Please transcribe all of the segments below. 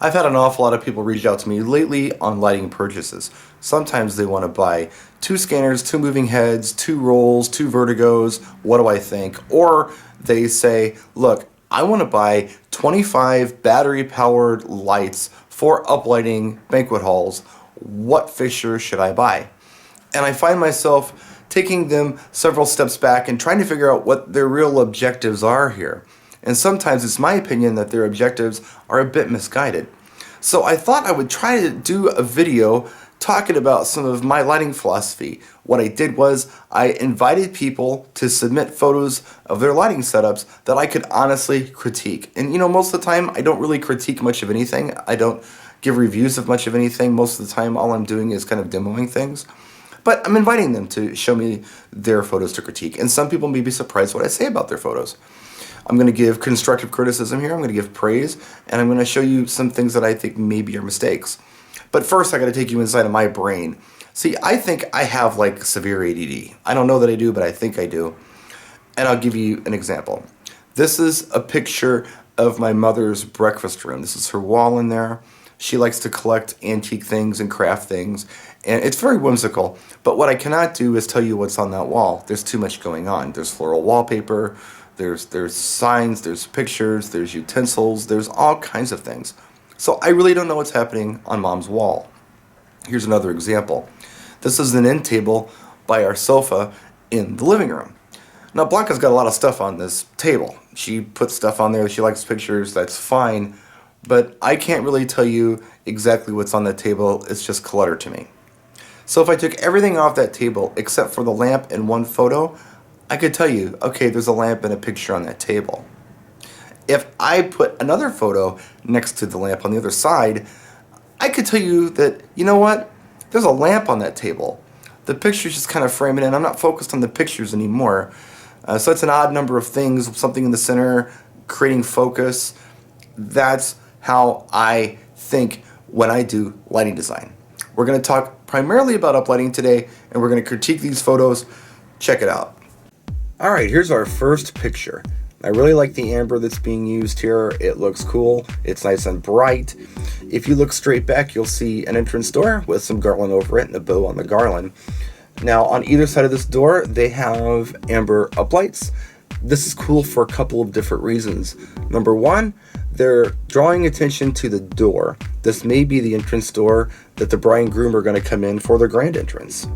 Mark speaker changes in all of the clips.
Speaker 1: I've had an awful lot of people reach out to me lately on lighting purchases. Sometimes they want to buy 2 scanners, 2 moving heads, 2 rolls, 2 vertigos. What do I think? Or they say, look, I want to buy 25 battery-powered lights for uplighting banquet halls. What fixture should I buy? And I find myself taking them several steps back and trying to figure out what their real objectives are here. And sometimes it's my opinion that their objectives are a bit misguided. So I thought I would try to do a video talking about some of my lighting philosophy. What I did was I invited people to submit photos of their lighting setups that I could honestly critique. And you know, most of the time I don't really critique much of anything. I don't give reviews of much of anything. Most of the time all I'm doing is kind of demoing things. But I'm inviting them to show me their photos to critique. And some people may be surprised what I say about their photos. I'm going to give constructive criticism here, I'm going to give praise, and I'm going to show you some things that I think maybe are mistakes. But first I got to take you inside of my brain. See, I think I have like severe ADD. I don't know that I do, but I think I do. And I'll give you an example. This is a picture of my mother's breakfast room. This is her wall in there. She likes to collect antique things and craft things, and it's very whimsical. But what I cannot do is tell you what's on that wall. There's too much going on. There's floral wallpaper, there's signs, there's pictures, there's utensils, there's all kinds of things. So I really don't know what's happening on Mom's wall. Here's another example. This is an end table by our sofa in the living room. Now Blanca's got a lot of stuff on this table. She puts stuff on there, she likes pictures, that's fine. But I can't really tell you exactly what's on that table, it's just clutter to me. So if I took everything off that table except for the lamp and one photo, I could tell you, okay, there's a lamp and a picture on that table. If I put another photo next to the lamp on the other side, I could tell you that, you know what, there's a lamp on that table. The picture's just kind of framing in. I'm not focused on the pictures anymore. So it's an odd number of things, something in the center, creating focus. That's how I think when I do lighting design. We're going to talk primarily about uplighting today, and we're going to critique these photos. Check it out. Alright, here's our first picture. I really like the amber that's being used here. It looks cool. It's nice and bright. If you look straight back, you'll see an entrance door with some garland over it and a bow on the garland. Now, on either side of this door, they have amber uplights. This is cool for a couple of different reasons. Number one, they're drawing attention to the door. This may be the entrance door that the bride and groom are going to come in for their grand entrance.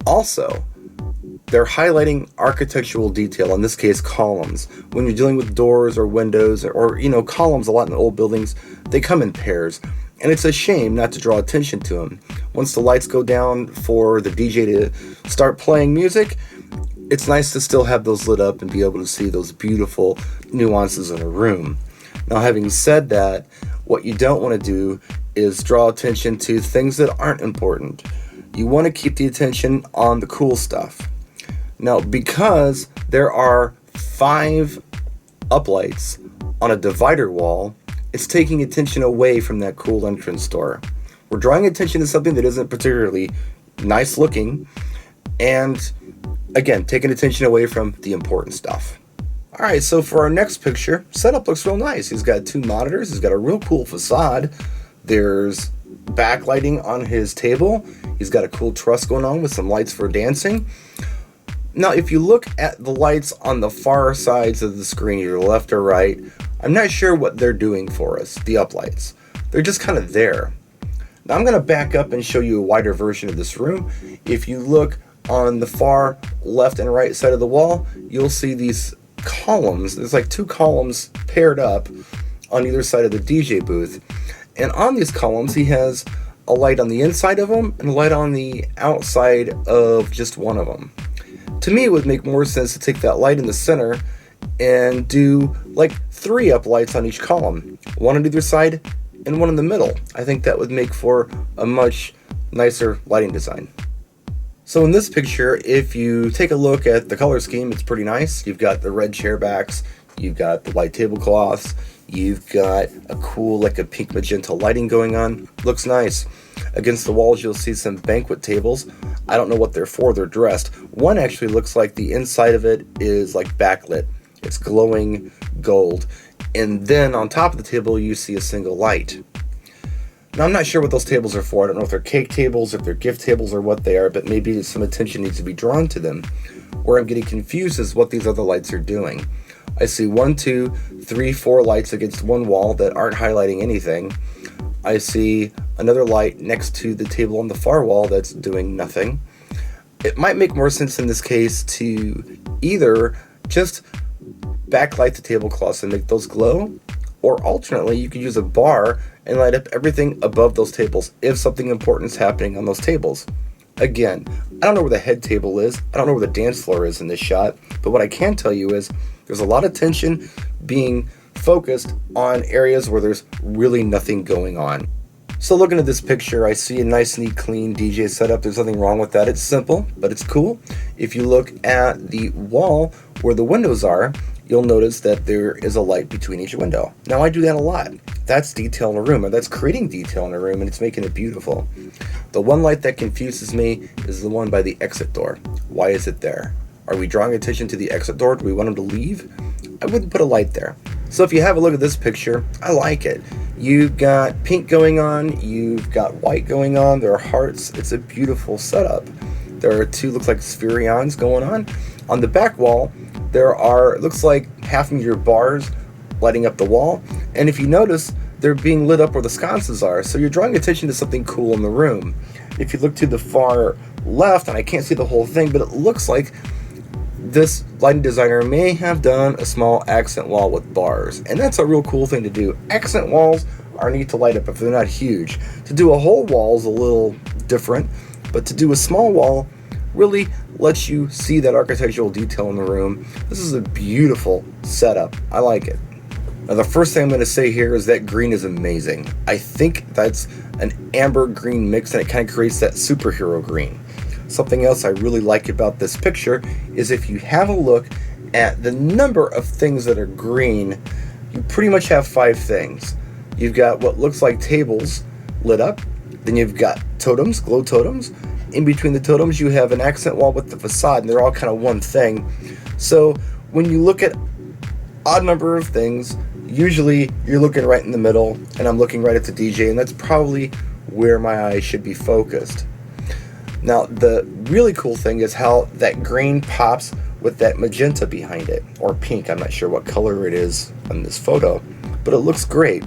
Speaker 1: Also, they're highlighting architectural detail, in this case columns. When you're dealing with doors or windows or you know, columns a lot in old buildings, they come in pairs. And it's a shame not to draw attention to them. Once the lights go down for the DJ to start playing music, it's nice to still have those lit up and be able to see those beautiful nuances in a room. Now, having said that, what you don't want to do is draw attention to things that aren't important. You want to keep the attention on the cool stuff. Now, because there are 5 uplights on a divider wall, it's taking attention away from that cool entrance door. We're drawing attention to something that isn't particularly nice looking, and again, taking attention away from the important stuff. Alright, so for our next picture, setup looks real nice. He's got 2 monitors, he's got a real cool facade. There's backlighting on his table. He's got a cool truss going on with some lights for dancing. Now, if you look at the lights on the far sides of the screen, either left or right, I'm not sure what they're doing for us, the uplights. They're just kind of there. Now, I'm going to back up and show you a wider version of this room. If you look on the far left and right side of the wall, you'll see these columns. There's like 2 columns paired up on either side of the DJ booth. And on these columns, he has a light on the inside of them and a light on the outside of just one of them. To me, it would make more sense to take that light in the center and do like 3 uplights on each column, 1 on either side and 1 in the middle. I think that would make for a much nicer lighting design. So in this picture, if you take a look at the color scheme, it's pretty nice. You've got the red chair backs, you've got the white tablecloths, you've got a cool like a pink magenta lighting going on. Looks nice. Against the walls, you'll see some banquet tables. I don't know what they're for, they're dressed. One actually looks like the inside of it is like backlit. It's glowing gold. And then on top of the table, you see a single light. Now, I'm not sure what those tables are for. I don't know if they're cake tables, if they're gift tables, or what they are, but maybe some attention needs to be drawn to them. Where I'm getting confused is what these other lights are doing. I see 1, 2, 3, 4 lights against one wall that aren't highlighting anything. I see another light next to the table on the far wall that's doing nothing. It might make more sense in this case to either just backlight the tablecloths and make those glow, or alternately you could use a bar and light up everything above those tables if something important is happening on those tables. Again, I don't know where the head table is, I don't know where the dance floor is in this shot, but what I can tell you is there's a lot of tension being focused on areas where there's really nothing going on. So looking at this picture, I see a nice, neat, clean DJ setup. There's nothing wrong with that. It's simple, but it's cool. If you look at the wall where the windows are, you'll notice that there is a light between each window. Now, I do that a lot. That's detail in a room, or that's creating detail in a room, and it's making it beautiful. The one light that confuses me is the one by the exit door. Why is it there? Are we drawing attention to the exit door? Do we want them to leave? I wouldn't put a light there. So if you have a look at this picture, I like it. You've got pink going on, you've got white going on, there are hearts. It's a beautiful setup. There are 2, looks like sphereons going on. On the back wall, there are, looks like half-meter bars lighting up the wall. And if you notice, they're being lit up where the sconces are. So you're drawing attention to something cool in the room. If you look to the far left, and I can't see the whole thing, but it looks like this lighting designer may have done a small accent wall with bars, and that's a real cool thing to do. Accent walls are neat to light up if they're not huge. To do a whole wall is a little different, but to do a small wall really lets you see that architectural detail in the room. This is a beautiful setup. I like it. Now, the first thing I'm going to say here is that green is amazing. I think that's an amber green mix, and it kind of creates that superhero green. Something else I really like about this picture is if you have a look at the number of things that are green, you pretty much have 5 things. You've got what looks like tables lit up, then you've got totems, glow totems. In between the totems, you have an accent wall with the facade, and they're all kind of one thing. So when you look at odd number of things, usually you're looking right in the middle, and I'm looking right at the DJ, and that's probably where my eyes should be focused. Now, the really cool thing is how that green pops with that magenta behind it, or pink. I'm not sure what color it is on this photo, but it looks great.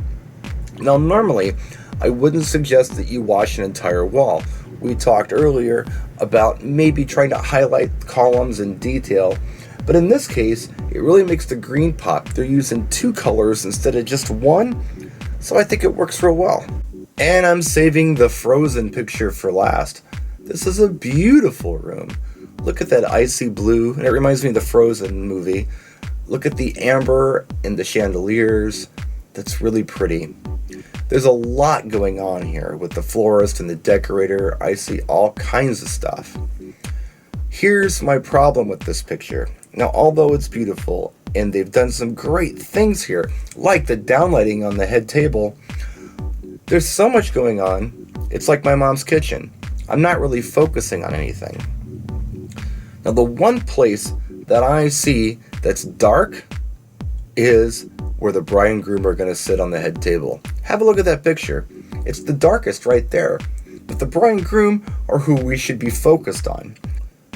Speaker 1: Now, normally, I wouldn't suggest that you wash an entire wall. We talked earlier about maybe trying to highlight columns in detail, but in this case, it really makes the green pop. They're using 2 colors instead of just 1, so I think it works real well. And I'm saving the Frozen picture for last. This is a beautiful room. Look at that icy blue, and it reminds me of the Frozen movie. Look at the amber and the chandeliers. That's really pretty. There's a lot going on here with the florist and the decorator. I see all kinds of stuff. Here's my problem with this picture. Now, although it's beautiful, and they've done some great things here, like the downlighting on the head table, there's so much going on, it's like my mom's kitchen. I'm not really focusing on anything. Now, the one place that I see that's dark is where the bride and groom are going to sit on the head table. Have a look at that picture. It's the darkest right there. But the bride and groom are who we should be focused on.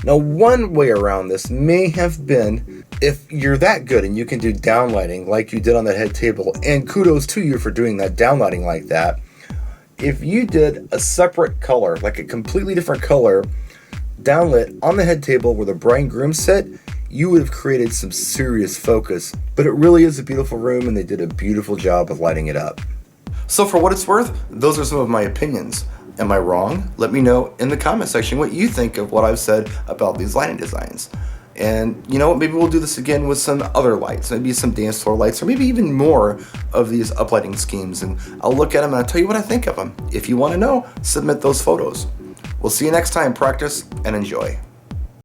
Speaker 1: Now, one way around this may have been, if you're that good and you can do downlighting like you did on the head table, and kudos to you for doing that downlighting like that, if you did a separate color, like a completely different color, downlit on the head table where the bride and groom sit, you would have created some serious focus. But it really is a beautiful room, and they did a beautiful job of lighting it up. So for what it's worth, those are some of my opinions. Am I wrong? Let me know in the comment section what you think of what I've said about these lighting designs. And you know what, maybe we'll do this again with some other lights, maybe some dance floor lights, or maybe even more of these uplighting schemes, and I'll look at them and I'll tell you what I think of them. If you want to know, submit those photos. We'll see you next time. Practice and enjoy.